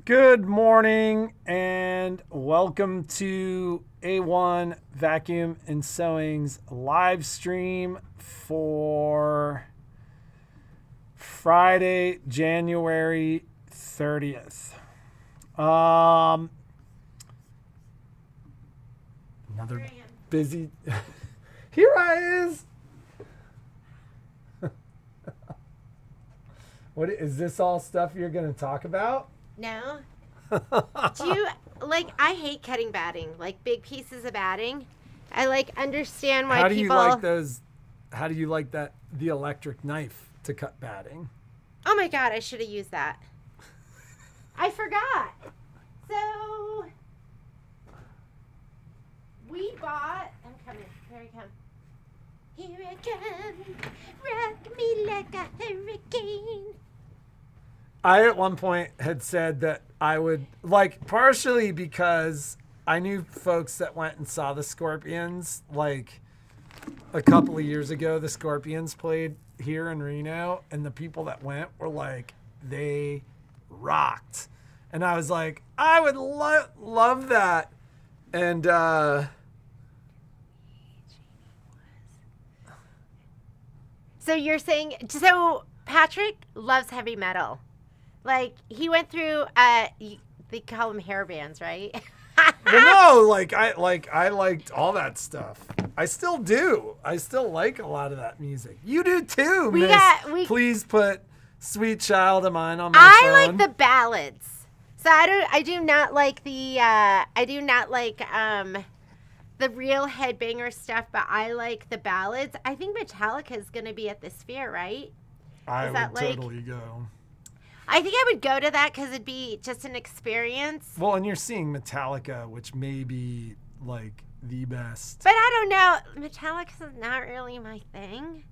Good morning and welcome to A1 Vacuum and Sewing's live stream for Friday, January 30th. Another busy. Here I is. What is this all stuff you're going to talk about? No. Do you I hate cutting batting, like big pieces of batting. I understand why How do people. you like those? How do you like the electric knife to cut batting? Oh my god, I should have used that. I forgot. So we bought. I'm coming. Here I come. Here I come. Rock me like a hurricane. I at one point had said that I would partially because I knew folks that went and saw the Scorpions like a couple of years ago. The Scorpions played here in Reno, and the people that went were like, they rocked. And I was like, I would love that. And So you're saying Patrick loves heavy metal. Like he went through they call them hair bands, right? well, no, I liked all that stuff. I still do. I still like a lot of that music. You do too, Please put Sweet Child of Mine on my phone. I like the ballads. So I do not like the the real headbanger stuff, but I like the ballads. I think Metallica is going to be at the Sphere, right? I would totally go. I think I would go to that because it'd be just an experience. Well, and you're seeing Metallica, which may be like the best. But I don't know. Metallica's not really my thing.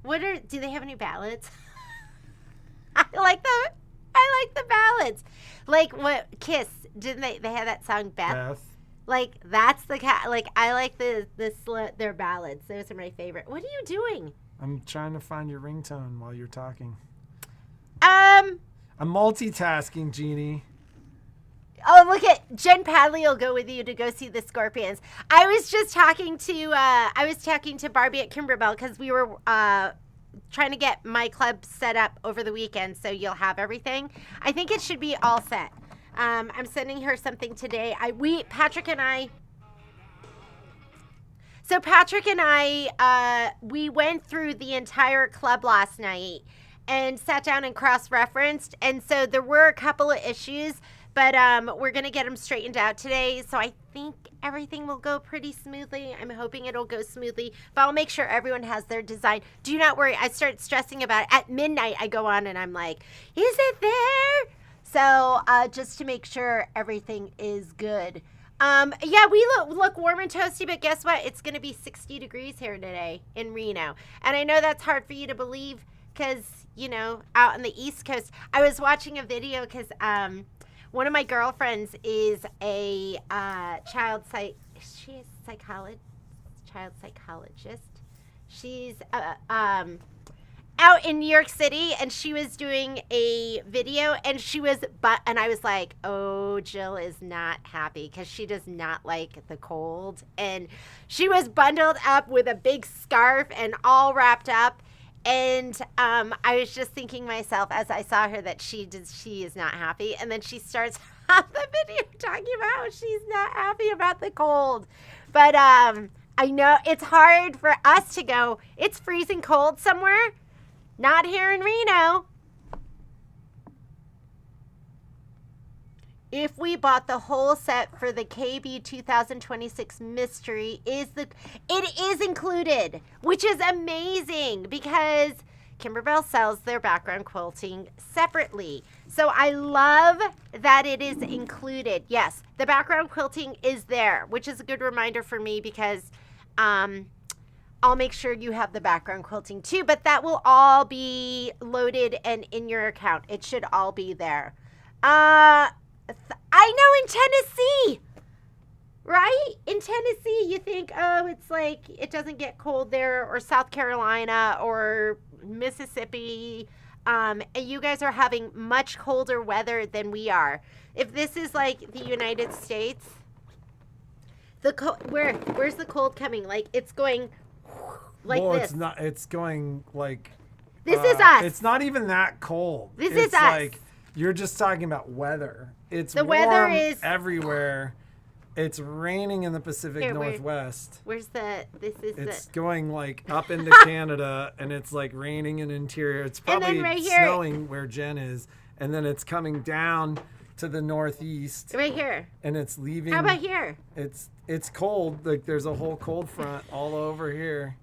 Do they have any ballads? I like the ballads. Like what Kiss, didn't they had that song Beth? Like that's I like their ballads. Those are my favorite. What are you doing? I'm trying to find your ringtone while you're talking. I'm multitasking, Jeannie. Oh, look at Jen Padley will go with you to go see the Scorpions. I was just talking to Barbie at Kimberbell because we were trying to get my club set up over the weekend, so you'll have everything. I think it should be all set. I'm sending her something today. Patrick and I, we went through the entire club last night and sat down and cross-referenced. And so there were a couple of issues, but we're going to get them straightened out today. So I think everything will go pretty smoothly. I'm hoping it'll go smoothly, but I'll make sure everyone has their design. Do not worry. I start stressing about it. At midnight, I go on and I'm like, is it there? So just to make sure everything is good. Yeah, we look warm and toasty, but guess what? It's going to be 60 degrees here today in Reno. And I know that's hard for you to believe because, out on the East Coast. I was watching a video because one of my girlfriends is a child psychologist. She's out in New York City, and she was doing a video, and and I was like, oh, Jill is not happy because she does not like the cold, and she was bundled up with a big scarf and all wrapped up, and I was just thinking myself as I saw her that she is not happy, and then she starts on the video talking about how she's not happy about the cold, but I know it's hard for us to go, it's freezing cold somewhere. Not here in Reno. If we bought the whole set for the KB 2026 mystery, it is included, which is amazing because Kimberbell sells their background quilting separately. So I love that it is included. Yes, the background quilting is there, which is a good reminder for me because I'll make sure you have the background quilting too, but that will all be loaded and in your account. It should all be there. I know in Tennessee, right? In Tennessee, you think, oh, it's like it doesn't get cold there, or South Carolina or Mississippi. and you guys are having much colder weather than we are. If this is like the United States, where's the cold coming? Like it's going like well, this. it's not. It's going like. This is us. It's not even that cold. This it's is us. Like you're just talking about weather. It's The warm weather is everywhere. It's raining in the Pacific Here, Northwest. Where's the? This is It's the. going like up into Canada, and it's like raining in interior. It's And then probably right here- snowing where Jen is, and then it's coming down to the northeast, Right here. and it's leaving. How about here? It's cold. Like there's a whole cold front all over here.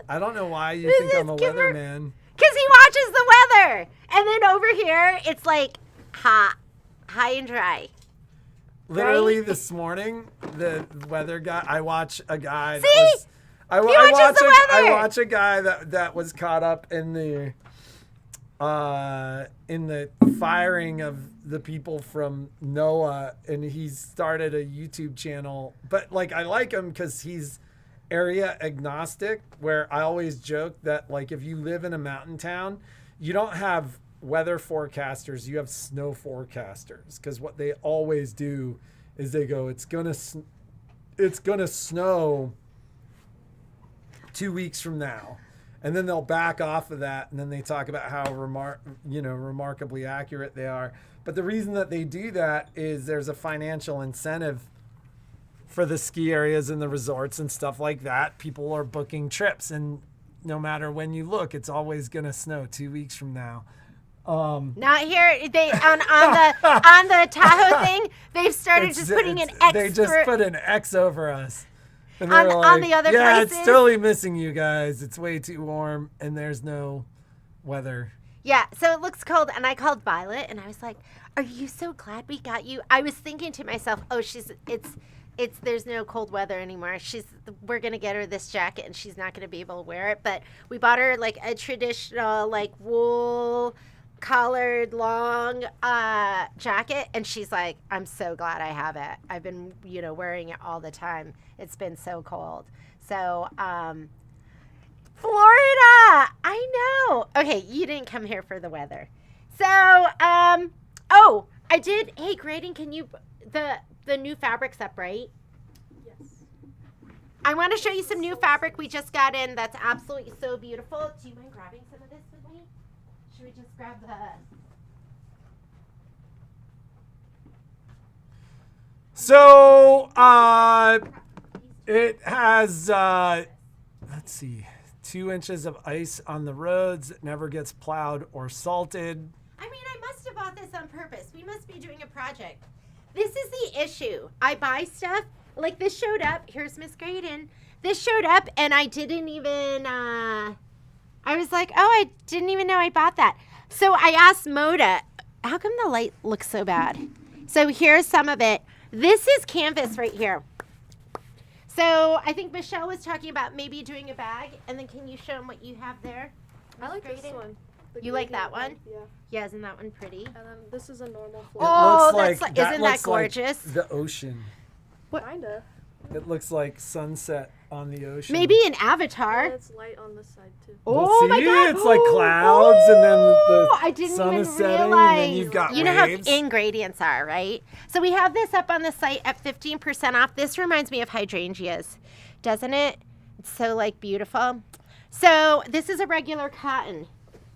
I don't know why you think I'm a weatherman. Because he watches the weather. And then over here, it's like hot, high and dry. Literally Right? this morning, the weather guy. I watch a guy. See? I watches watch the I weather. watch a guy that was caught up in the firing of the people from NOAA, and he's started a YouTube channel. But like, I like him because he's area agnostic, where I always joke that like if you live in a mountain town, you don't have weather forecasters, you have snow forecasters, because what they always do is they go, it's gonna snow 2 weeks from now, and then they'll back off of that, and then they talk about how remarkably accurate they are. But the reason that they do that is there's a financial incentive for the ski areas and the resorts and stuff like that. People are booking trips, and no matter when you look, it's always gonna snow 2 weeks from now. Not here. They on the Tahoe thing. They've started just putting an X. They just put an X over us. And On- they're on the other yeah, places? it's totally missing you guys. It's way too warm, and there's no weather. Yeah, so it looks cold, and I called Violet, and I was like, "Are you so glad we got you?" I was thinking to myself, "Oh, it's there's no cold weather anymore. We're gonna get her this jacket, and she's not gonna be able to wear it." But we bought her like a traditional like wool collared long jacket, and she's like, "I'm so glad I have it. I've been wearing it all the time. It's been so cold." So Florida, I know. Okay, you didn't come here for the weather. So oh, I did. Hey, Graydon, can you the new fabric's up, right? Yes. I want to show you some new fabric we just got in that's absolutely so beautiful. Do you mind grabbing some of this with me? Should we just grab the... So, it has, let's see, 2 inches of ice on the roads. It never gets plowed or salted. I mean, I must have bought this on purpose. We must be doing a project. This is the issue. I buy stuff, like this showed up. Here's Miss Graydon. This showed up, and I didn't even, I was like, oh, I didn't even know I bought that. So I asked Moda, how come the light looks so bad? So here's some of it. This is canvas right here. So I think Michelle was talking about maybe doing a bag, and then can you show them what you have there? I like Graydon? this one. The You like gradient that one? Yeah. Yeah, isn't that one pretty? And then this is a normal It floor. Oh, looks that's like, isn't that looks like gorgeous? the ocean. Kinda. It looks like sunset on the ocean. Maybe an And avatar. it's light on this side too. Well, Oh see, my God! it's like clouds, and then the I didn't sun even is setting, realize. and then you've got you know how waves. ingredients are, right? So we have this up on the site at 15% off. This reminds me of hydrangeas, doesn't it? It's so like beautiful. So this is a regular cotton.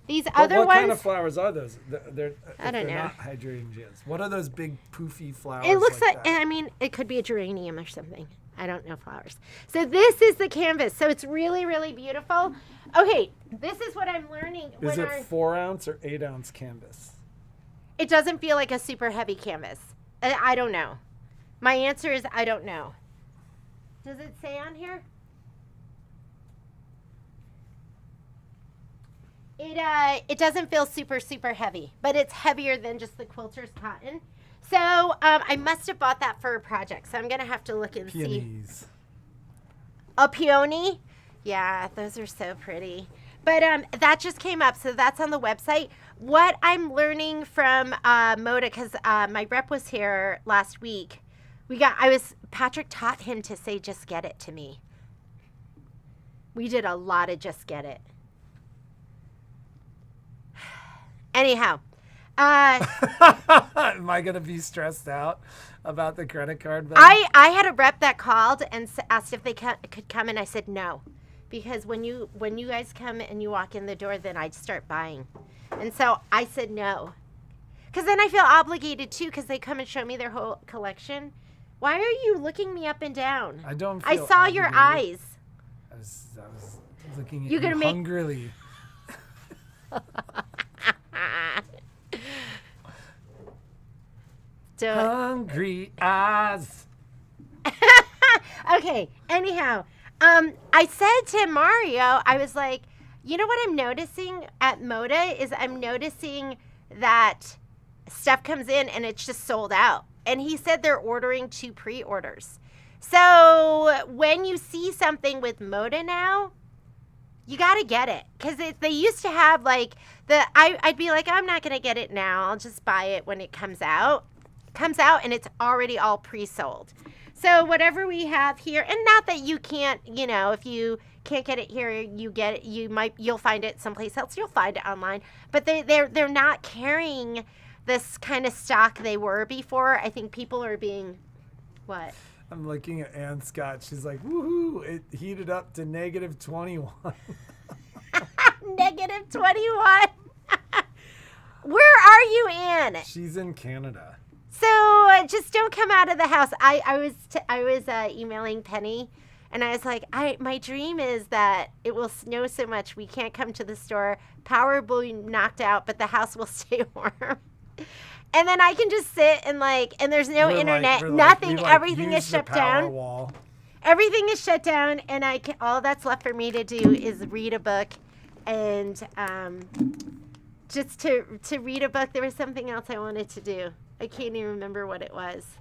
These But other what ones. kind of flowers are those? They're, I don't they're know. not hydrangeas. What are those big poofy flowers? It looks like, that? I mean, it could be a geranium or something. I don't know flowers. So this is the canvas. So it's really, really beautiful. Okay, this is what I'm learning. Is when it 4 ounce or 8 ounce canvas? It doesn't feel like a super heavy canvas. I don't know. My answer is I don't know. Does it say on here? It doesn't feel super, super heavy, but it's heavier than just the quilter's cotton. So I must have bought that for a project. So I'm going to have to look and see. Peonies. A peony? Yeah, those are so pretty. But that just came up, so that's on the website. What I'm learning from Moda, because my rep was here last week. Patrick taught him to say, just get it to me. We did a lot of just get it. Anyhow, Am I gonna be stressed out about the credit card bill? I had a rep that called and asked if they could come, and I said no, because when you guys come and you walk in the door, then I'd start buying, and so I said no, because then I feel obligated too, because they come and show me their whole collection. Why are you looking me up and down? I don't. I Feel saw your obligated. eyes. I was looking at You you gonna make- hungrily. Do it. Hungry eyes. Okay, anyhow, I said to Mario, I was like, you know what I'm noticing at Moda is I'm noticing that stuff comes in and it's just sold out. And he said they're ordering 2 pre-orders. So when you see something with Moda now, you got to get it. Because they used to have like I'd be like, I'm not going to get it now. I'll just buy it when it comes out. It comes out and it's already all pre-sold. So whatever we have here, and not that you can't, if you can't get it here, you get it. You'll find it someplace else. You'll find it online. But they're not carrying this kind of stock they were before. I think people are being, what? I'm looking at Ann Scott. She's like, woohoo! It heated up to -21. -21. Where are you, Ann? She's in Canada. So just don't come out of the house. I was emailing Penny, and I was like, my dream is that it will snow so much we can't come to the store. Power will be knocked out, but the house will stay warm. And then I can just sit and and there's no internet, nothing. Everything is shut down. Wall. Everything is shut down, and all that's left for me to do is read a book, and just to read a book. There was something else I wanted to do. I can't even remember what it was.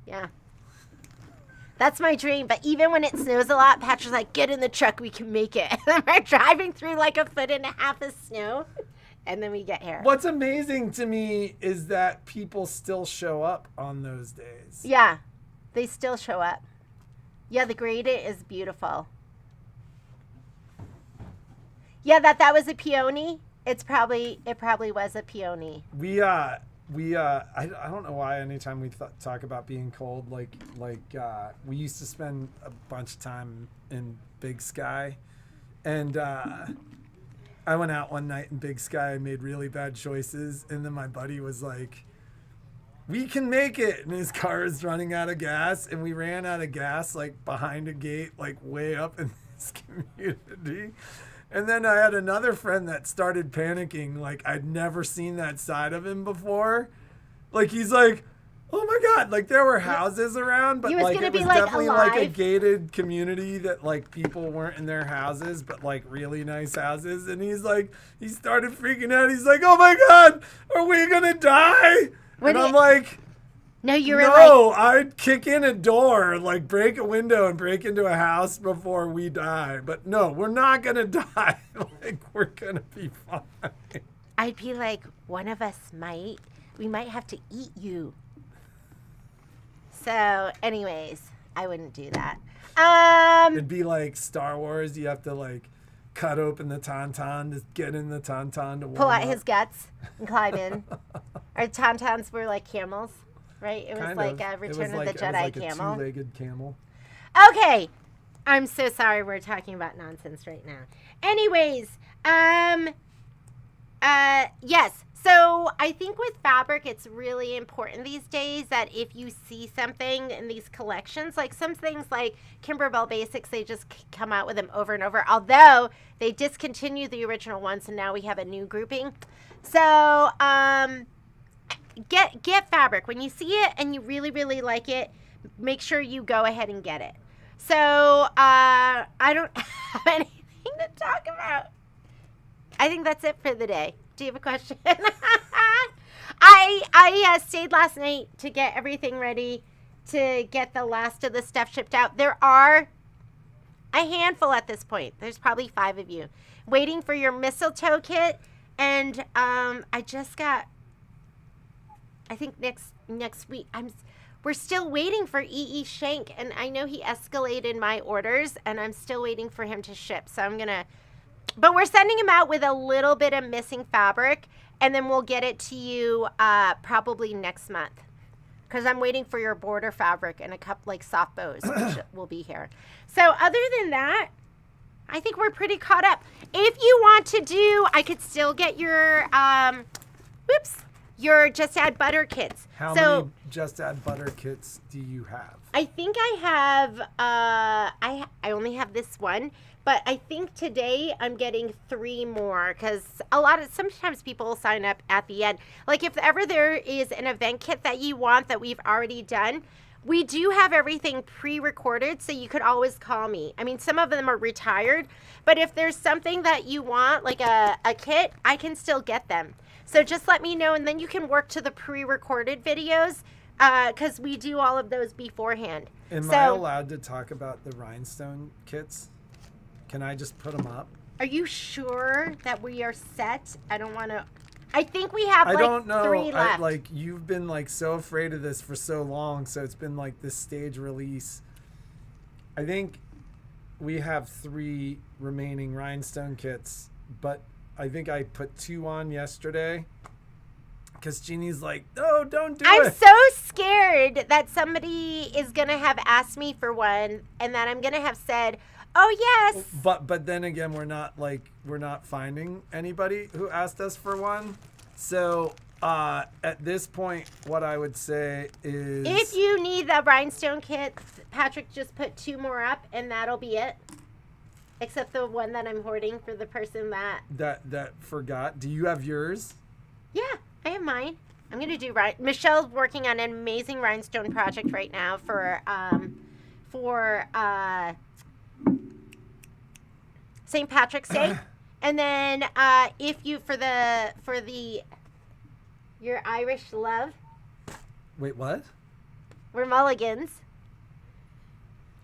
Yeah. That's my dream. But even when it snows a lot, Patrick's like, get in the truck, we can make it. And we're driving through like 1.5 feet of snow, and then we get here. What's amazing to me is that people still show up on those days. Yeah, they still show up. Yeah, the gradient is beautiful. Yeah, that was a peony. It probably was a peony. I don't know why anytime we talk about being cold, we used to spend a bunch of time in Big Sky, and I went out one night in Big Sky and made really bad choices, and then my buddy was like, we can make it, and his car is running out of gas, and we ran out of gas behind a gate way up in this community. And then I had another friend that started panicking. I'd never seen that side of him before. He's like, oh my God. There were houses around, but He was gonna it be, was definitely a alive. gated community that people weren't in their houses, but really nice houses. And he started freaking out. He's like, oh my God, are we going to die? I'm like, no, you were no, I'd kick in a door, break a window and break into a house before we die. But no, we're not going to die. We're going to be fine. I'd be like, one of us we might have to eat you. So, anyways, I wouldn't do that. It'd be like Star Wars. You have to cut open the tauntaun to get in the tauntaun to warm Pull out up. his guts and climb in. Our tauntauns were like camels, right? It was Kind like of. a It was Return of the it was Jedi like camel. a two-legged camel. Okay. I'm so sorry we're talking about nonsense right now. Anyways, yes. So I think with fabric, it's really important these days that if you see something in these collections, some things like Kimberbell Basics, they just come out with them over and over. Although they discontinued the original ones, and now we have a new grouping. So get fabric. When you see it and you really, really like it, make sure you go ahead and get it. So I don't have anything to talk about. I think that's it for the day. Do you have a question? I stayed last night to get everything ready to get the last of the stuff shipped out. There are a handful at this point. There's probably 5 of you waiting for your mistletoe kit. And I just got, I think next week, we're still waiting for E.E. Shank. And I know he escalated my orders, and I'm still waiting for him to ship. So I'm going to But we're sending them out with a little bit of missing fabric, and then we'll get it to you probably next month. Because I'm waiting for your border fabric and a couple like soft bows, which will be here. So other than that, I think we're pretty caught up. If you want to do, I could still get your, your Just Add Butter kits. How many Just Add Butter kits do you have? I think I have, I only have this one, but I think today I'm getting 3 more because sometimes people sign up at the end. Like if ever there is an event kit that you want that we've already done, we do have everything pre-recorded, so you could always call me. I mean, some of them are retired, but if there's something that you want, like a kit, I can still get them. So just let me know, and then you can work to the pre-recorded videos because we do all of those beforehand. Am I allowed to talk about the rhinestone kits? Can I just put them up? Are you sure that we are set? I don't want to. I think we have I don't know. 3 left. You've been like so afraid of this for so long, so it's been like this stage release. I think we have 3 remaining rhinestone kits, but I think I put 2 on yesterday because Jeannie's like, no, don't do it. I'm so scared that somebody is going to have asked me for one and that I'm going to have said, oh, yes. But then again, we're not finding anybody who asked us for one. So at this point, what I would say is, if you need the rhinestone kits, Patrick just put 2 more up and that'll be it. Except the one that I'm hoarding for the person that forgot. Do you have yours? Yeah, I have mine. I'm going to do Michelle's working on an amazing rhinestone project right now for St. Patrick's Day. And then if you for your Irish love. Wait, what? We're mulligans.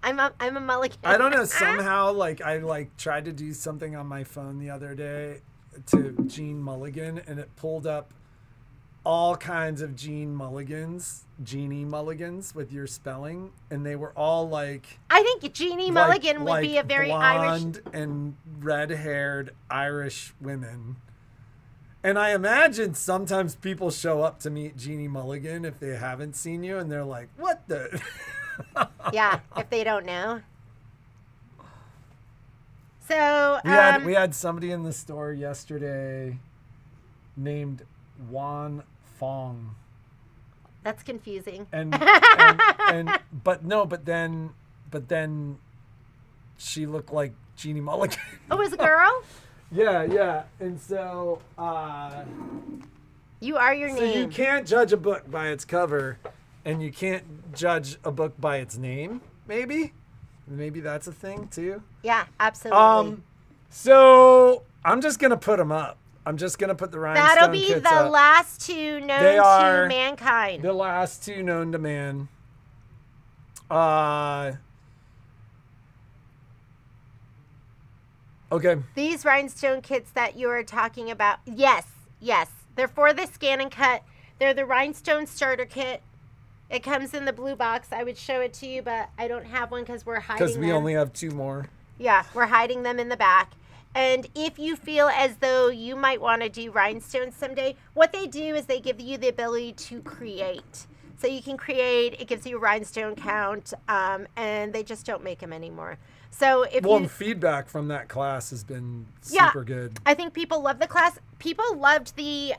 I'm a mulligan. I don't know, somehow I tried to do something on my phone the other day to Jean Mulligan, and it pulled up all kinds of Jeannie Mulligans with your spelling, and they were all like, I think Jeannie Mulligan would be a very blonde Irish and red-haired Irish women. And I imagine sometimes people show up to meet Jeannie Mulligan if they haven't seen you, and they're like, what the? Yeah, if they don't know. So we had somebody in the store yesterday named Juan Fong. That's confusing. But then she looked like Jeannie Mulligan. Oh, it was a girl? Yeah. And so You are your so name. you can't judge a book by its cover, and you can't judge a book by its name, maybe that's a thing too. Yeah, absolutely. So I'm just gonna put them up. I'm just gonna put the rhinestone That'll be kits the up. last 2 known They are to mankind. The last 2 known to man. Okay. These rhinestone kits that you are talking about, yes. They're for the scan and cut. They're the rhinestone starter kit. It comes in the blue box. I would show it to you, but I don't have one because we're hiding them. Because we only have 2 more. Yeah, we're hiding them in the back. And if you feel as though you might want to do rhinestones someday, what they do is they give you the ability to create. So you can create, it gives you a rhinestone count, and they just don't make them anymore. So if and feedback from that class has been super good. I think people love the class. People loved the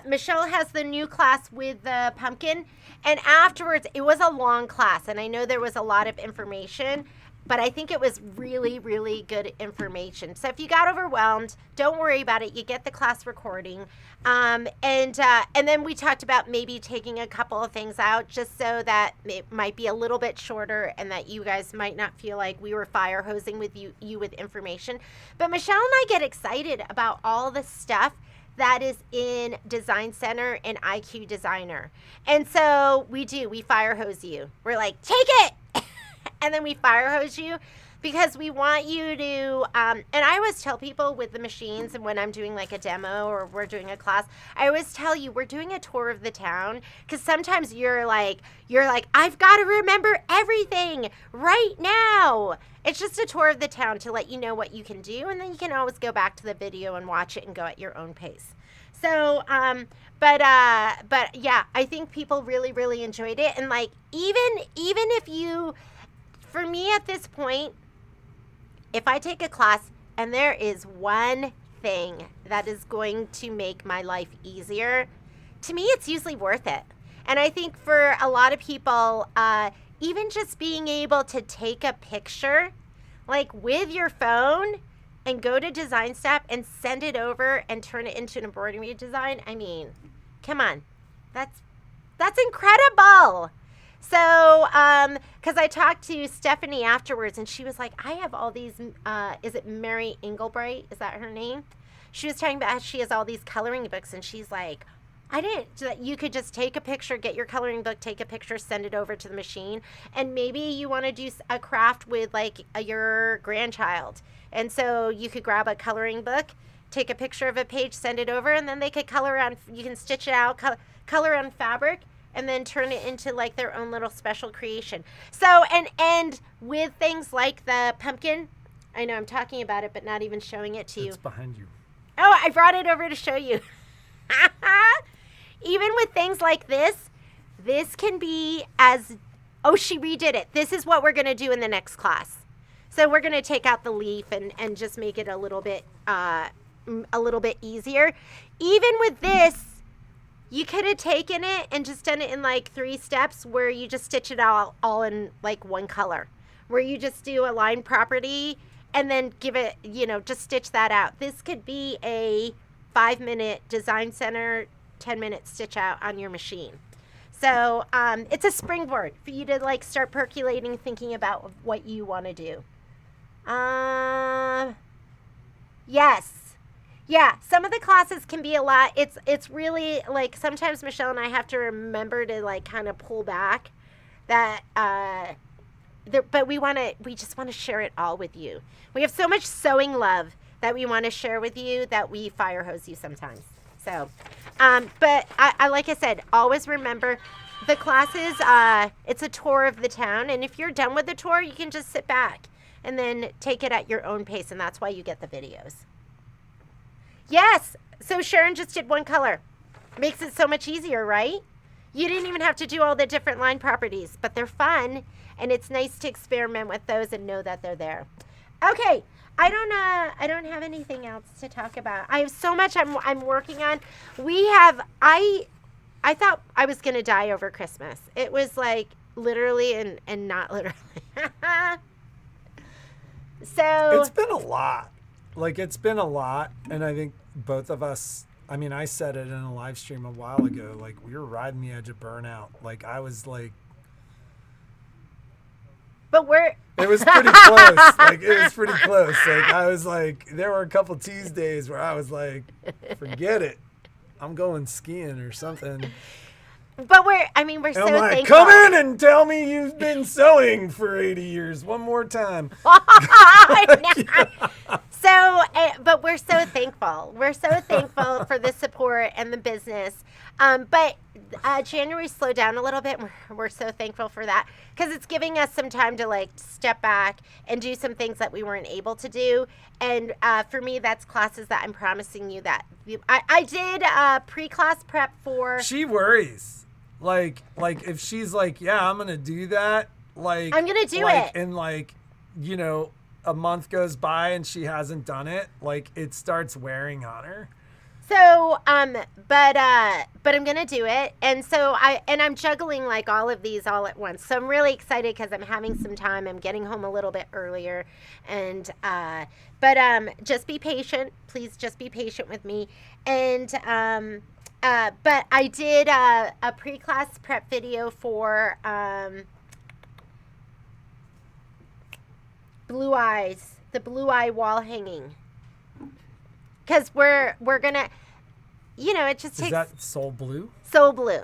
Michelle has the new class with the pumpkin, and afterwards it was a long class, and I know there was a lot of information, but I think it was really, really good information. So if you got overwhelmed, don't worry about it. You get the class recording. And then we talked about maybe taking a couple of things out just so that it might be a little bit shorter and that you guys might not feel like we were fire hosing with you with information. But Michelle and I get excited about all the stuff that is in Design Center and IQ Designer. And so we fire hose you. We're like, take it! And then we fire hose you. because we want you to, and I always tell people with the machines and when I'm doing like a demo or we're doing a class, I always tell you we're doing a tour of the town because sometimes you're like, I've got to remember everything right now. It's just a tour of the town to let you know what you can do, and then you can always go back to the video and watch it and go at your own pace. So, but yeah, I think people really, really enjoyed it. And like, even if you, for me at this point, if I take a class and there is one thing that is going to make my life easier, to me, it's usually worth it. And I think for a lot of people, even just being able to take a picture, like with your phone, and go to Design Step and send it over and turn it into an embroidery design. I mean, come on, that's incredible. So, because I talked to Stephanie afterwards, and she was like, I have all these, is it Mary Englebright? Is that her name? She was talking about how she has all these coloring books, and she's like, you could just take a picture, get your coloring book, take a picture, send it over to the machine, and maybe you want to do a craft with like your grandchild. And so you could grab a coloring book, take a picture of a page, send it over, and then they could color on, you can stitch it out, color on fabric, and then turn it into like their own little special creation. So, and with things like the pumpkin, I know I'm talking about it, but not even showing it to you. It's behind you. Oh, I brought it over to show you. Even with things like this can be as, oh, she redid it. This is what we're going to do in the next class. So we're going to take out the leaf and just make it a little bit easier. Even with this, you could have taken it and just done it in like 3 steps where you just stitch it all in like one color, where you just do a line property and then give it, just stitch that out. This could be a 5-minute design center, 10-minute stitch out on your machine. So it's a springboard for you to like start percolating, thinking about what you want to do. Yes. Yeah, some of the classes can be a lot. It's really like sometimes Michelle and I have to remember to like kind of pull back that but we just want to share it all with you. We have so much sewing love that we want to share with you that we fire hose you sometimes. So, but I like I said, always remember the classes, it's a tour of the town. And if you're done with the tour, you can just sit back and then take it at your own pace. And that's why you get the videos. Yes. So Sharon just did one color. Makes it so much easier, right? You didn't even have to do all the different line properties, but they're fun. And it's nice to experiment with those and know that they're there. Okay. I don't have anything else to talk about. I have so much I'm working on. I thought I was going to die over Christmas. It was like literally and not literally. So it's been a lot. Like it's been a lot, and I think both of us, I mean, I said it in a live stream a while ago, like we were riding the edge of burnout. Like I was like, but it was pretty close. Like it was pretty close. Like I was like, there were a couple Tuesdays where I was like, forget it, I'm going skiing or something. But we're so I'm like, thankful. come in and tell me you've been sewing for 80 years one more time. So, but we're so thankful. We're so thankful for the support and the business. But January slowed down a little bit. We're so thankful for that because it's giving us some time to like step back and do some things that we weren't able to do. And for me, that's classes that I'm promising you that I did pre-class prep for. She worries. Like if she's like, yeah, I'm gonna do that. Like I'm gonna do it. And like, a month goes by and she hasn't done it. Like it starts wearing on her. So, but I'm gonna do it, and so I'm juggling like all of these all at once. So I'm really excited because I'm having some time. I'm getting home a little bit earlier, and but just be patient. Please, just be patient with me. And but I did a pre-class prep video for Blue Eyes, the Blue Eye wall hanging. Because we're gonna, it just takes. Is that Soul Blue? So blue.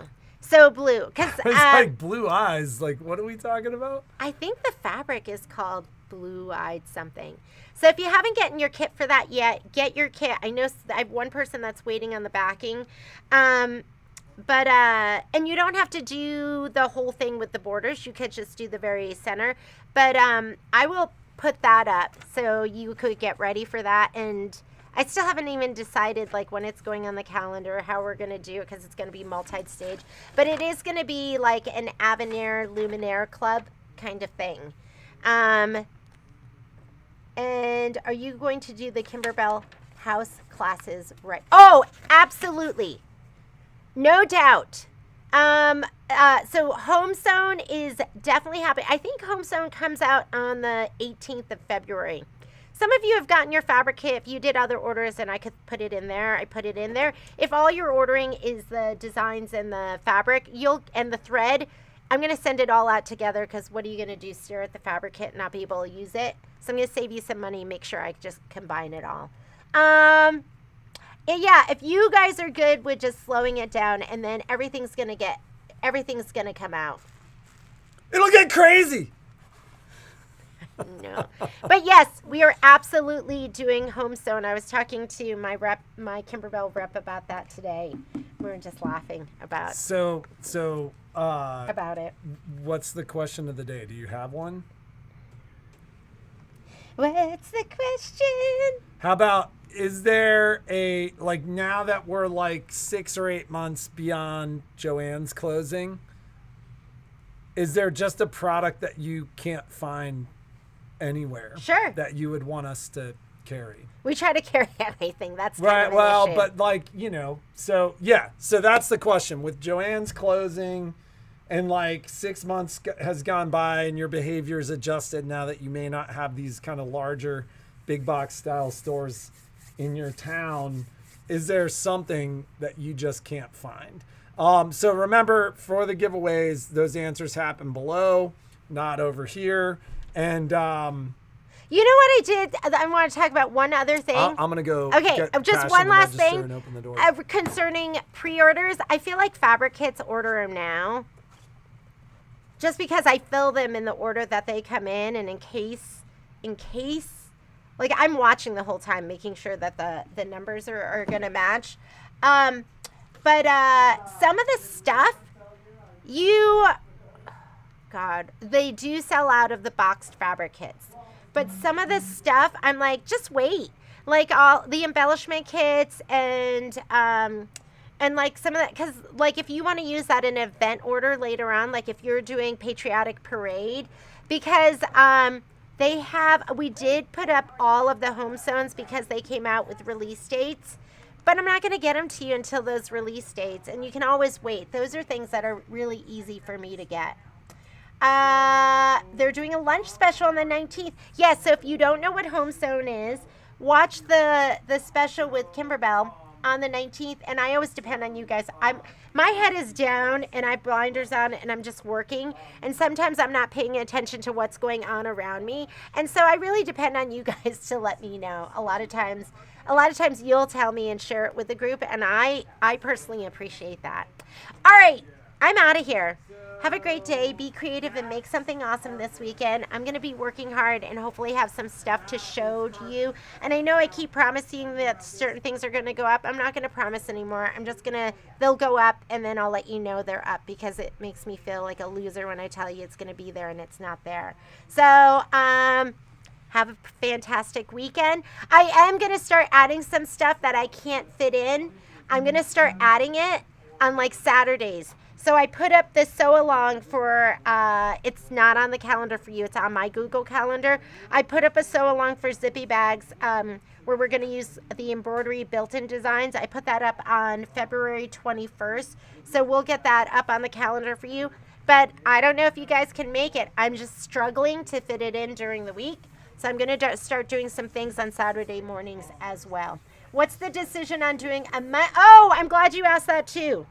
Because It's like blue eyes. Like, what are we talking about? I think the fabric is called blue-eyed something. So if you haven't gotten your kit for that yet, get your kit. I know I have one person that's waiting on the backing. And you don't have to do the whole thing with the borders. You could just do the very center. But I will put that up so you could get ready for that. And I still haven't even decided like when it's going on the calendar, how we're going to do it, because it's going to be multi-stage. But it is going to be like an Avenir Luminaire Club kind of thing. And are you going to do the Kimberbell house classes right? Oh, absolutely. No doubt. So Home Zone is definitely happening. I think Home Zone comes out on the 18th of February. Some of you have gotten your fabric kit. If you did other orders and I could put it in there, I put it in there. If all you're ordering is the designs and the fabric, and the thread, I'm going to send it all out together, because what are you going to do, stare at the fabric kit and not be able to use it? So I'm going to save you some money, make sure I just combine it all. And yeah, if you guys are good with just slowing it down, and then everything's going to come out. It'll get crazy. No. But yes, we are absolutely doing Home Zone. I was talking to my Kimberbell rep about that today. We were just laughing about about it. What's the question of the day? Do you have one? What's the question? How about, is there a, like, now that we're like 6 or 8 months beyond Joann's closing, is there just a product that you can't find anywhere? Sure. That you would want us to carry? We try to carry everything. That's kind right. of an Well, issue. but like, so yeah. So that's the question. With Joann's closing, and like 6 months has gone by, and your behavior is adjusted now that you may not have these kind of larger, big box style stores in your town, is there something that you just can't find? So remember, for the giveaways, those answers happen below, not over here. And you know what I did? I want to talk about one other thing. I'm gonna go. Okay, get just cash one in the last register thing and open the door. Concerning pre-orders. I feel like Fabric Kits order them now, just because I fill them in the order that they come in, and in case, like, I'm watching the whole time, making sure that the numbers are gonna match. But some of the stuff, God, they do sell out of the boxed Fabric Kits. But some of the stuff, I'm like, just wait. Like all the embellishment kits and like some of that, because like if you want to use that in an event order later on, like if you're doing Patriotic Parade, because we did put up all of the Home Zones because they came out with release dates. But I'm not going to get them to you until those release dates, and you can always wait. Those are things that are really easy for me to get. They're doing a lunch special on the 19th. Yes, so if you don't know what Home Zone is, watch the special with Kimberbell on the 19th. And I always depend on you guys. My head is down and I have blinders on and I'm just working. And sometimes I'm not paying attention to what's going on around me. And so I really depend on you guys to let me know. A lot of times you'll tell me and share it with the group. And I personally appreciate that. All right, I'm out of here. Have a great day. Be creative and make something awesome this weekend. I'm going to be working hard and hopefully have some stuff to show to you. And I know I keep promising that certain things are going to go up. I'm not going to promise anymore. I'm just going to, they'll go up and then I'll let you know they're up, because it makes me feel like a loser when I tell you it's going to be there and it's not there. So, have a fantastic weekend. I am going to start adding some stuff that I can't fit in. I'm going to start adding it on like Saturdays. So I put up this sew along for, it's not on the calendar for you, it's on my Google Calendar. I put up a sew along for zippy bags where we're going to use the embroidery built-in designs. I put that up on February 21st. So we'll get that up on the calendar for you. But I don't know if you guys can make it. I'm just struggling to fit it in during the week. So I'm going to start doing some things on Saturday mornings as well. What's the decision on doing oh, I'm glad you asked that too.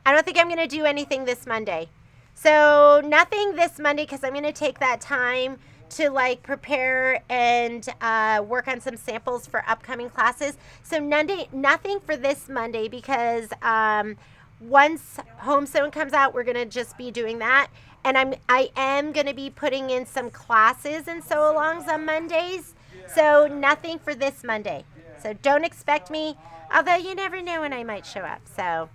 I don't think I'm going to do anything this Monday. So nothing this Monday, because I'm going to take that time to like prepare and work on some samples for upcoming classes. So nothing for this Monday, because once home sewn comes out, we're gonna just be doing that. And I am gonna be putting in some classes and sew alongs on Mondays. So nothing for this Monday. So don't expect me, although you never know when I might show up. So